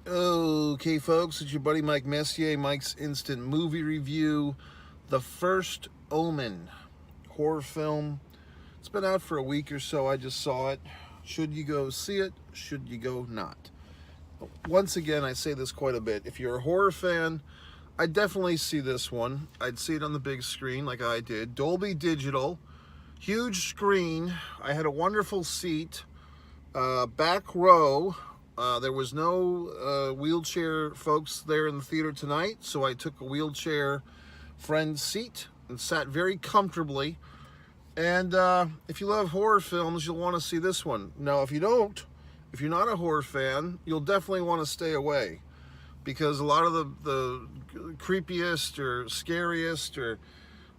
Okay, folks, it's your buddy Mike Messier, Mike's Instant Movie Review. The First Omen horror film. It's been out for a week or so. I just saw it. Should you go see it? Should you go not? Once again, I say this quite a bit. If you're a horror fan, I'd definitely see this one. I'd see it on the big screen like I did. Dolby Digital, huge screen. I had a wonderful seat, back row. There was no wheelchair folks there in the theater tonight, so I took a wheelchair friend seat and sat very comfortably. And if you love horror films, you'll want to see this one. Now, if you don't, if you're not a horror fan, you'll definitely want to stay away, because a lot of the creepiest or scariest or,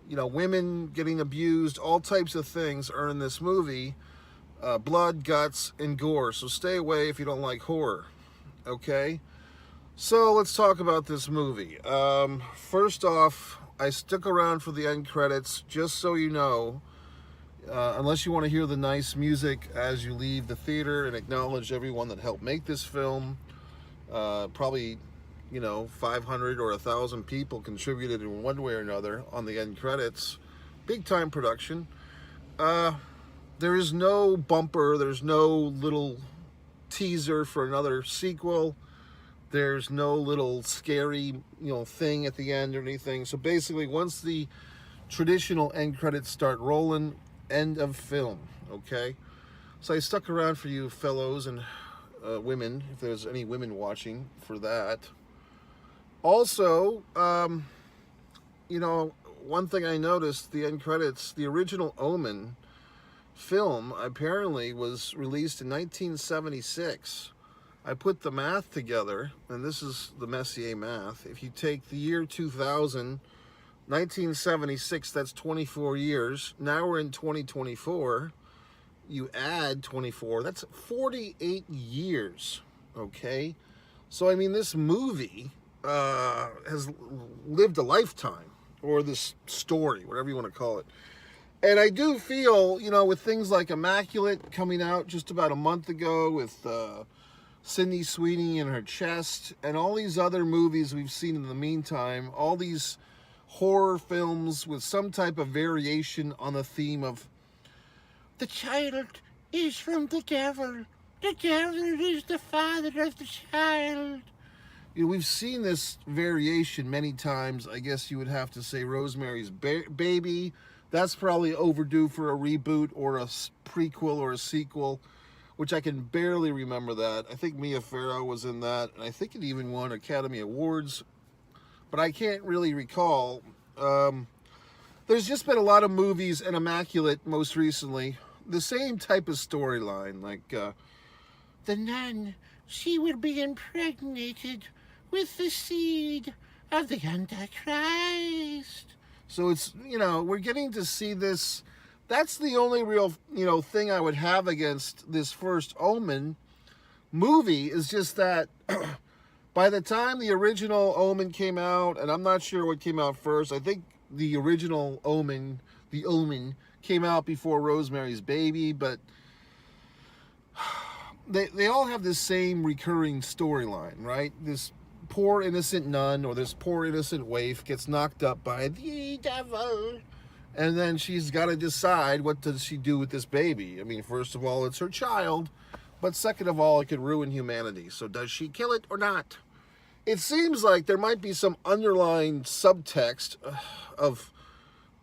women getting abused, all types of things are in this movie. Blood, guts, and gore. So stay away if you don't like horror. Okay? So let's talk about this movie. First off, I stuck around for the end credits, just so you know, unless you want to hear the nice music as you leave the theater and acknowledge everyone that helped make this film. Probably, 500 or 1,000 people contributed in one way or another on the end credits. Big time production. There is no bumper, there's no little teaser for another sequel. There's no little scary, thing at the end or anything. So basically, once the traditional end credits start rolling, end of film, okay? So I stuck around for you fellows and women, if there's any women watching, for that. Also, one thing I noticed, the end credits, the original Omen film apparently was released in 1976. I put the math together, and this is the Messier math. If you take the year 2000, 1976, that's 24 years. Now we're in 2024. You add 24, that's 48 years, okay? So, this movie has lived a lifetime, or this story, whatever you want to call it. And I do feel, with things like Immaculate coming out just about a month ago with Sydney Sweeney in her chest, and all these other movies we've seen in the meantime, all these horror films with some type of variation on the theme of the child is from the devil is the father of the child. We've seen this variation many times. I guess you would have to say Rosemary's Baby. That's probably overdue for a reboot or a prequel or a sequel, which I can barely remember that. I think Mia Farrow was in that, and I think it even won Academy Awards, but I can't really recall. There's just been a lot of movies, and Immaculate most recently, the same type of storyline, like the nun, she will be impregnated with the seed of the Antichrist. So it's, we're getting to see this. That's the only real, thing I would have against this first Omen movie, is just that by the time the original Omen came out, and I'm not sure what came out first, I think the original Omen, the Omen, came out before Rosemary's Baby, but they all have this same recurring storyline, right? This poor innocent nun, or this poor innocent waif, gets knocked up by the devil, and then she's got to decide, what does she do with this baby? First of all, it's her child, but second of all, it could ruin humanity. So does she kill it or not? It seems like there might be some underlying subtext of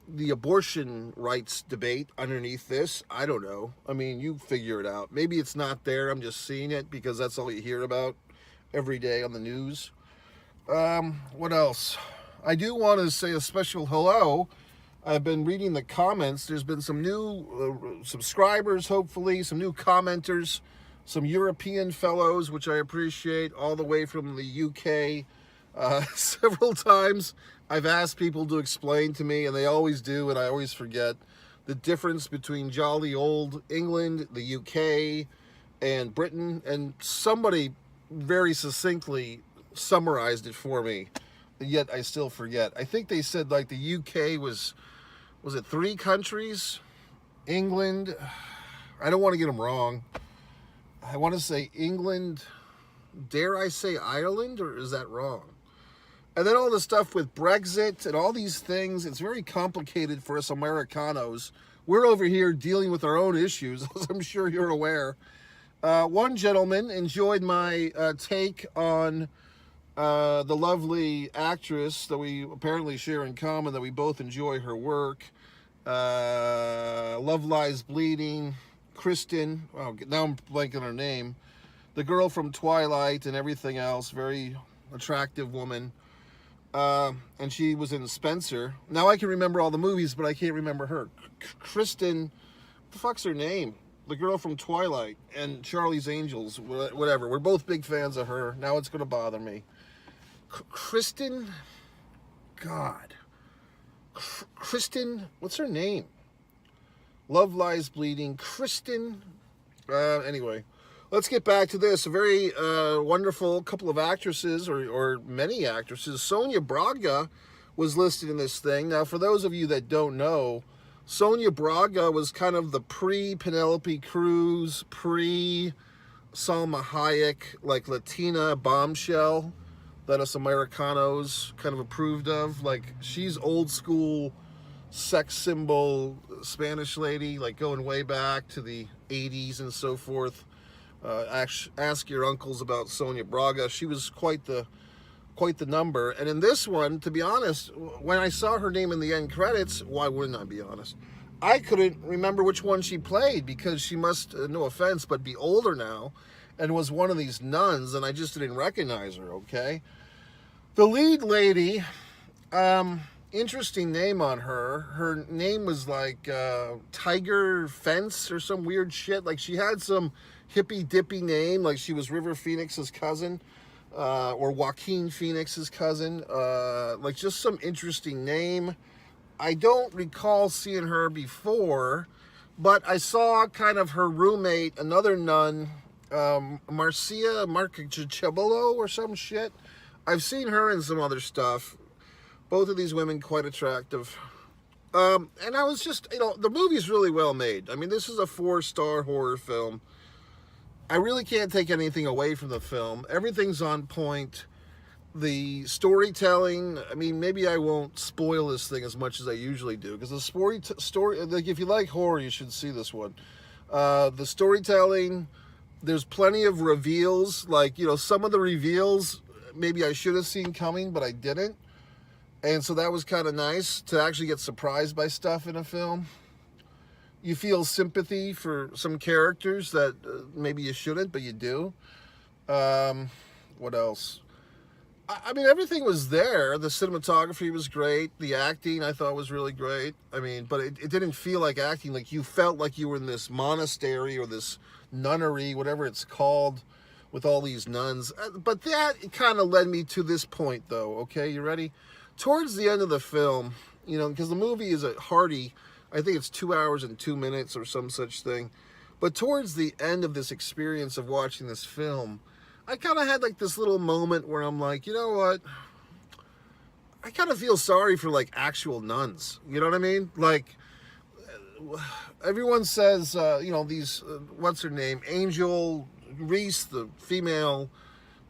the abortion rights debate underneath this. I don't know. You figure it out. Maybe it's not there. I'm just seeing it because that's all you hear about every day on the news. What else? I do want to say a special hello. I've been reading the comments. There's been some new subscribers, hopefully, some new commenters, some European fellows, which I appreciate, all the way from the UK. Several times I've asked people to explain to me, and they always do, and I always forget, the difference between jolly old England, the UK, and Britain, and somebody very succinctly summarized it for me, yet I still forget. I think they said like the UK was it 3 countries? England, I don't want to get them wrong. I want to say England, Dare I say Ireland, or is that wrong? And then all the stuff with Brexit and all these things, it's very complicated for us Americanos. We're over here dealing with our own issues, as I'm sure you're aware. One gentleman enjoyed my take on the lovely actress that we apparently share in common, that we both enjoy her work. Love Lies Bleeding, Kristen, oh, now I'm blanking on her name. The girl from Twilight and everything else, very attractive woman. And she was in Spencer. Now I can remember all the movies, but I can't remember her. Kristen, what the fuck's her name? The girl from Twilight and Charlie's Angels, whatever. We're both big fans of her. Now it's going to bother me. Kristen, God. Kristen, what's her name? Love Lies Bleeding. Kristen, anyway. Let's get back to this. A very wonderful couple of actresses, or many actresses. Sonia Braga was listed in this thing. Now, for those of you that don't know, Sonia Braga was kind of the pre-Penelope Cruz, pre-Salma Hayek, like Latina bombshell that us Americanos kind of approved of. Like, she's old school sex symbol Spanish lady, like going way back to the 80s and so forth. Ask your uncles about Sonia Braga. She was quite the number. And in this one, to be honest, when I saw her name in the end credits, why wouldn't I be honest? I couldn't remember which one she played, because she must, no offense, but be older now and was one of these nuns, and I just didn't recognize her, okay? The lead lady, interesting name on her. Her name was like Tiger Fence or some weird shit. Like, she had some hippy-dippy name, like she was River Phoenix's cousin, or Joaquin Phoenix's cousin. Like, just some interesting name. I don't recall seeing her before, but I saw kind of her roommate, another nun, Marcia Marcachabolo or some shit. I've seen her in some other stuff. Both of these women quite attractive. And I was just, the movie's really well made. I mean, this is a 4-star horror film. I really can't take anything away from the film. Everything's on point. The storytelling, I mean, maybe I won't spoil this thing as much as I usually do, because the story, like, if you like horror, you should see this one. The storytelling, there's plenty of reveals. Like, some of the reveals maybe I should have seen coming, but I didn't. And so that was kind of nice to actually get surprised by stuff in a film. You feel sympathy for some characters that maybe you shouldn't, but you do. What else? I mean, everything was there. The cinematography was great. The acting, I thought, was really great. I mean, but it didn't feel like acting. Like, you felt like you were in this monastery or this nunnery, whatever it's called, with all these nuns. But that kind of led me to this point, though. Okay, you ready? Towards the end of the film, because the movie is a hearty, I think it's 2 hours and 2 minutes or some such thing. But towards the end of this experience of watching this film, I kind of had like this little moment where I'm like, you know what? I kind of feel sorry for like actual nuns. You know what I mean? Like, everyone says, these, what's her name? Angel Reese, the female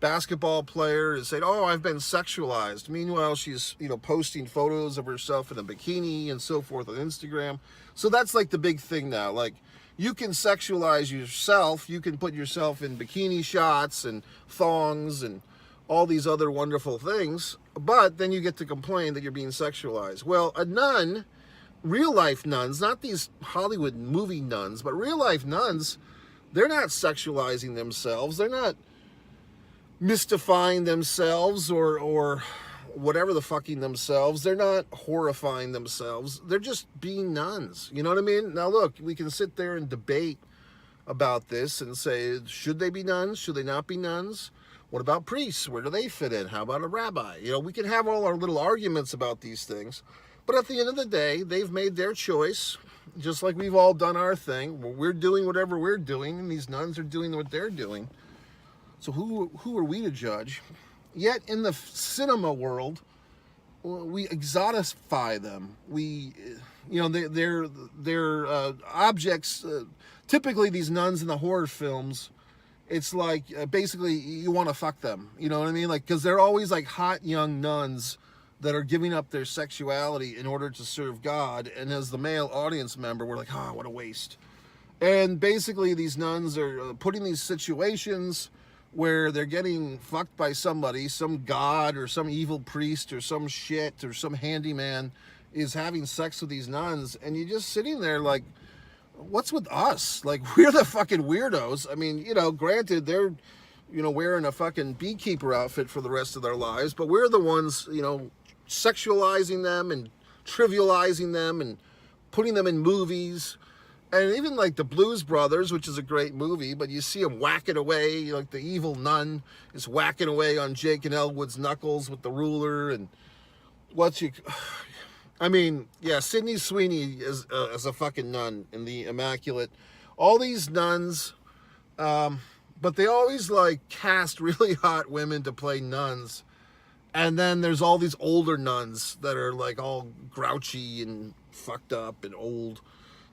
basketball player, is saying, oh, I've been sexualized. Meanwhile, she's, posting photos of herself in a bikini and so forth on Instagram. So that's like the big thing now. Like, you can sexualize yourself. You can put yourself in bikini shots and thongs and all these other wonderful things, but then you get to complain that you're being sexualized. Well, a nun, real life nuns, not these Hollywood movie nuns, but real life nuns, they're not sexualizing themselves. They're not mystifying themselves or whatever the fucking themselves. They're not horrifying themselves. They're just being nuns. You know what I mean? Now look, we can sit there and debate about this and say, should they be nuns? Should they not be nuns? What about priests? Where do they fit in? How about a rabbi? We can have all our little arguments about these things. But at the end of the day, they've made their choice, just like we've all done our thing. We're doing whatever we're doing, and these nuns are doing what they're doing. So who are we to judge? Yet in the cinema world, we exotify them. They're objects. Typically, these nuns in the horror films, it's like basically you want to fuck them. You know what I mean? Like, because they're always like hot young nuns that are giving up their sexuality in order to serve God. And as the male audience member, we're like, oh, what a waste. And basically, these nuns are put in these situations where they're getting fucked by somebody, some god or some evil priest or some shit or some handyman is having sex with these nuns, and you're just sitting there like, what's with us? Like, we're the fucking weirdos. I mean, you know, granted, they're, you know, wearing a fucking beekeeper outfit for the rest of their lives, but we're the ones, you know, sexualizing them and trivializing them and putting them in movies. And even like the Blues Brothers, which is a great movie, but you see them whacking away, like the evil nun is whacking away on Jake and Elwood's knuckles with the ruler. And I mean, yeah, Sydney Sweeney is as a fucking nun in The Immaculate. All these nuns, but they always like cast really hot women to play nuns. And then there's all these older nuns that are like all grouchy and fucked up and old.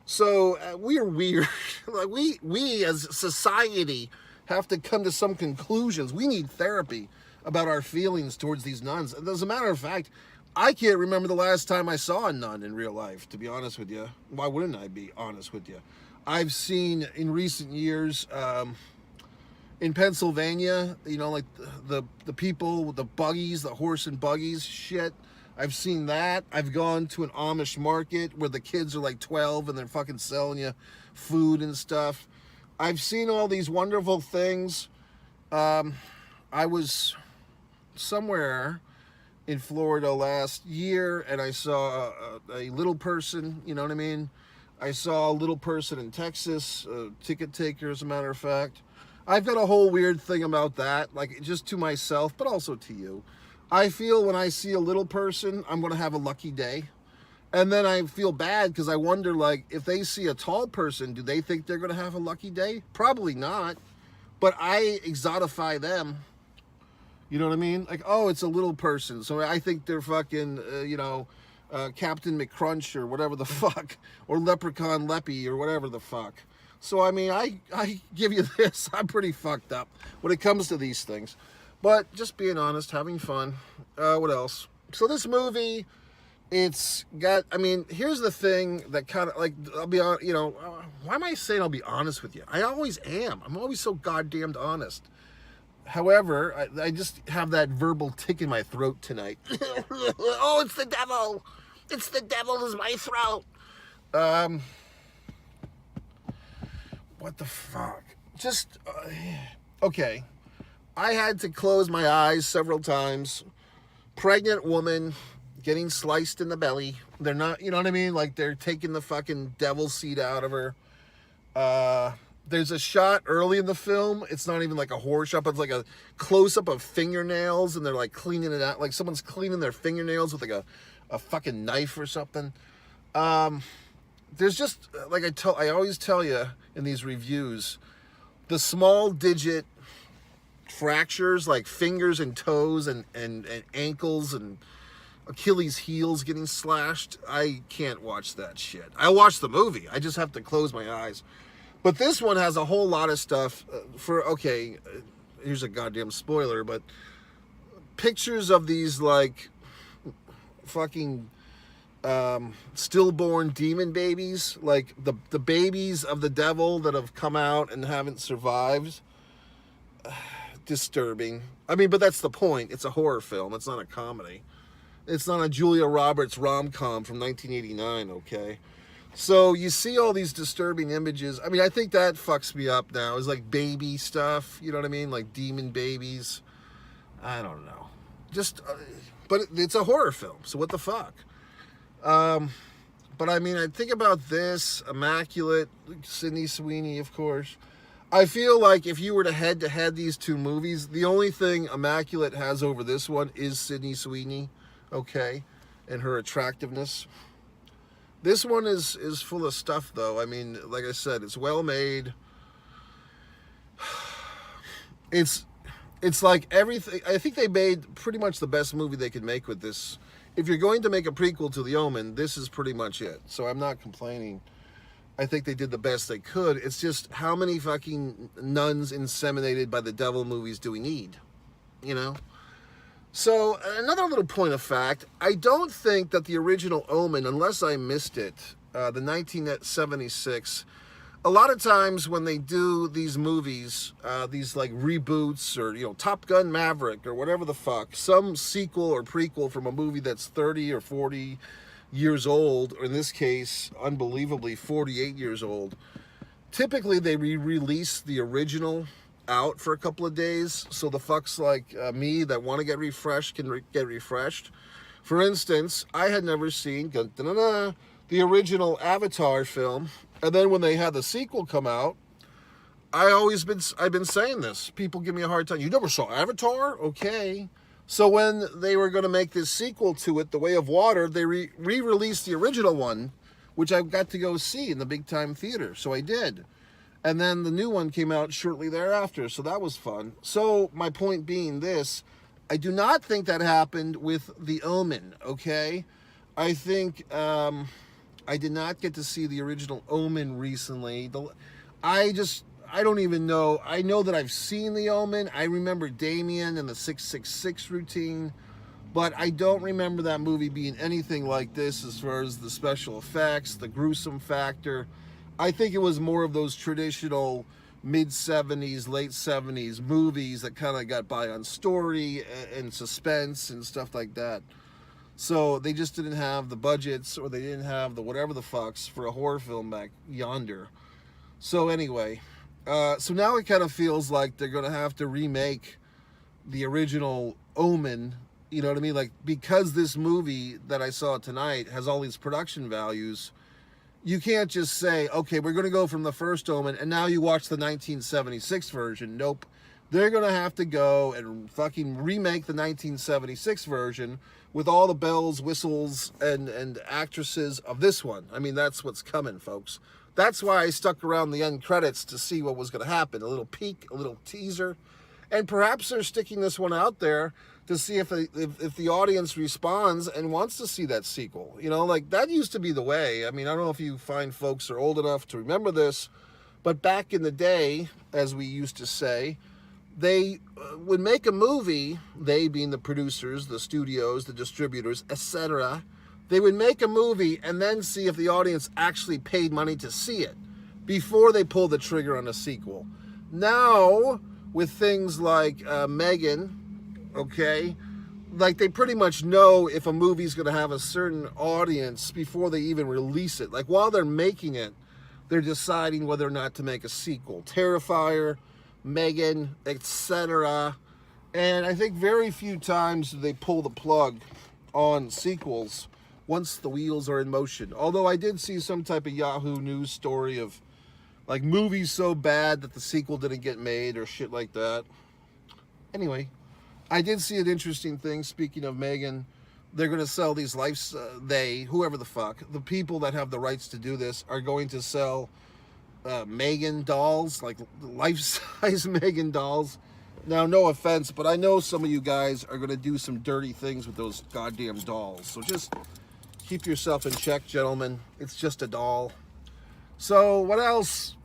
So we're weird. Like we as society have to come to some conclusions. We need therapy about our feelings towards these nuns. And as a matter of fact, I can't remember the last time I saw a nun in real life, to be honest with you. Why wouldn't I be honest with you? I've seen in recent years in Pennsylvania, you know, like the people with the buggies, the horse and buggies shit. I've seen that. I've gone to an Amish market where the kids are like 12 and they're fucking selling you food and stuff. I've seen all these wonderful things. I was somewhere in Florida last year and I saw a little person, you know what I mean? I saw a little person in Texas, a ticket taker as a matter of fact. I've got a whole weird thing about that, like just to myself, but also to you. I feel when I see a little person, I'm going to have a lucky day. And then I feel bad because I wonder, like, if they see a tall person, do they think they're going to have a lucky day? Probably not. But I exotify them. You know what I mean? Like, oh, it's a little person. So I think they're fucking, Captain McCrunch or whatever the fuck. Or Leprechaun Leppy or whatever the fuck. So, I mean, I give you this. I'm pretty fucked up when it comes to these things. But just being honest, having fun. What else? So this movie, it's got, I mean, here's the thing that kind of, like, I'll be on, you know, why am I saying I'll be honest with you? I always am. I'm always so goddamned honest. However, I just have that verbal tick in my throat tonight. Oh, it's the devil. It's the devil in my throat. What the fuck? Just, okay. I had to close my eyes several times. Pregnant woman getting sliced in the belly. They're not, you know what I mean? Like they're taking the fucking devil seed out of her. There's a shot early in the film. It's not even like a horror shot, but it's like a close-up of fingernails and they're like cleaning it out. Like someone's cleaning their fingernails with like a fucking knife or something. There's just, like I always tell you in these reviews, the small digit fractures like fingers and toes and ankles and Achilles heels getting slashed, I can't watch that shit. I watch the movie. I just have to close my eyes. But this one has a whole lot of stuff here's a goddamn spoiler, but pictures of these like fucking stillborn demon babies, like the babies of the devil that have come out and haven't survived. Disturbing. I mean, but that's the point. It's a horror film. It's not a comedy. It's not a Julia Roberts rom-com from 1989, okay? So you see all these disturbing images. I mean, I think that fucks me up now. It's like baby stuff, you know what I mean? Like demon babies. I don't know. Just, but it's a horror film, so what the fuck? But I mean, I think about this, Immaculate, Sydney Sweeney, of course. I feel like if you were to head-to-head these two movies, the only thing Immaculate has over this one is Sydney Sweeney, okay, and her attractiveness. This one is full of stuff, though. I mean, like I said, it's well made. It's like everything. I think they made pretty much the best movie they could make with this. If you're going to make a prequel to The Omen, this is pretty much it. So I'm not complaining. I think they did the best they could. It's just, how many fucking nuns inseminated by the devil movies do we need? You know? So, another little point of fact, I don't think that the original Omen, unless I missed it, the 1976, a lot of times when they do these movies, these like reboots or, you know, Top Gun Maverick or whatever the fuck, some sequel or prequel from a movie that's 30 or 40 years old, or in this case, unbelievably 48 years old, typically they re-release the original out for a couple of days, so the fucks like me that want to get refreshed can get refreshed. For instance, I had never seen the original Avatar film, and then when they had the sequel come out, I've been saying this. People give me a hard time. You never saw Avatar? Okay. So when they were going to make this sequel to it, The Way of Water, they re-released the original one, which I got to go see in the big time theater. So I did. And then the new one came out shortly thereafter, so that was fun. So my point being this, I do not think that happened with The Omen, okay? I think I did not get to see the original Omen recently. I don't even know. I know that I've seen The Omen. I remember Damien and the 666 routine, but I don't remember that movie being anything like this as far as the special effects, the gruesome factor. I think it was more of those traditional mid-70s, late 70s movies that kind of got by on story and suspense and stuff like that. So they just didn't have the budgets, or they didn't have the whatever the fucks for a horror film back yonder. So anyway, so now it kind of feels like they're going to have to remake the original Omen, you know what I mean? Like, because this movie that I saw tonight has all these production values, you can't just say, okay, we're going to go from the first Omen and now you watch the 1976 version. Nope. They're going to have to go and fucking remake the 1976 version with all the bells, whistles, and actresses of this one. I mean, that's what's coming, folks. That's why I stuck around the end credits to see what was going to happen. A little peek, a little teaser. And perhaps they're sticking this one out there to see if the audience responds and wants to see that sequel. You know, like, that used to be the way. I mean, I don't know if you fine folks are old enough to remember this, but back in the day, as we used to say, they would make a movie, they being the producers, the studios, the distributors, etc. They would make a movie and then see if the audience actually paid money to see it before they pulled the trigger on a sequel. Now, with things like Megan, okay, like, they pretty much know if a movie's going to have a certain audience before they even release it. Like, while they're making it, they're deciding whether or not to make a sequel. Terrifier, Megan, etc. And I think very few times do they pull the plug on sequels once the wheels are in motion. Although I did see some type of Yahoo News story of, like, movies so bad that the sequel didn't get made or shit like that. Anyway, I did see an interesting thing. Speaking of Megan, they're going to sell these whoever the fuck, the people that have the rights to do this are going to sell Megan dolls, like life-size Megan dolls. Now, no offense, but I know some of you guys are going to do some dirty things with those goddamn dolls. So just keep yourself in check, gentlemen. It's just a doll. So what else?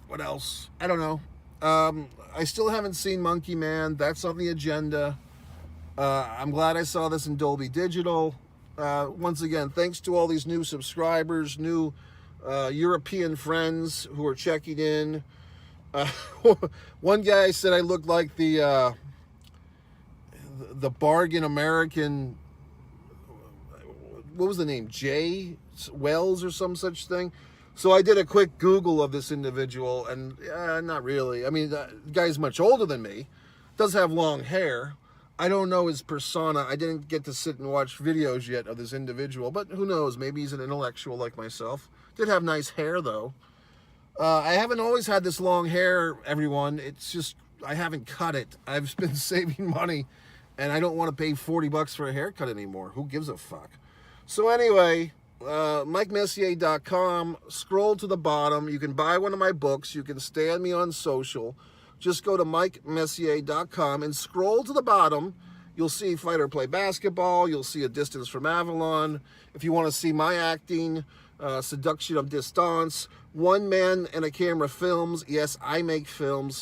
What else? I don't know. I still haven't seen Monkey Man. That's on the agenda. I'm glad I saw this in Dolby Digital. Once again, thanks to all these new subscribers, new European friends who are checking in. One guy said I looked like the bargain American, what was the name, Jay Wells or some such thing. So I did a quick Google of this individual, and not really. I mean, the guy's much older than me, does have long hair. I don't know his persona. I didn't get to sit and watch videos yet of this individual, but who knows? Maybe he's an intellectual like myself. Did have nice hair, though. I haven't always had this long hair, everyone. It's just, I haven't cut it. I've been saving money, and I don't want to pay $40 for a haircut anymore. Who gives a fuck? So anyway, MikeMessier.com. Scroll to the bottom. You can buy one of my books. You can stand me on social. Just go to MikeMessier.com and scroll to the bottom. You'll see Fight or Play Basketball. You'll see A Distance from Avalon. If you want to see my acting, Seduction of Distance, one man and a camera films. Yes, I make films.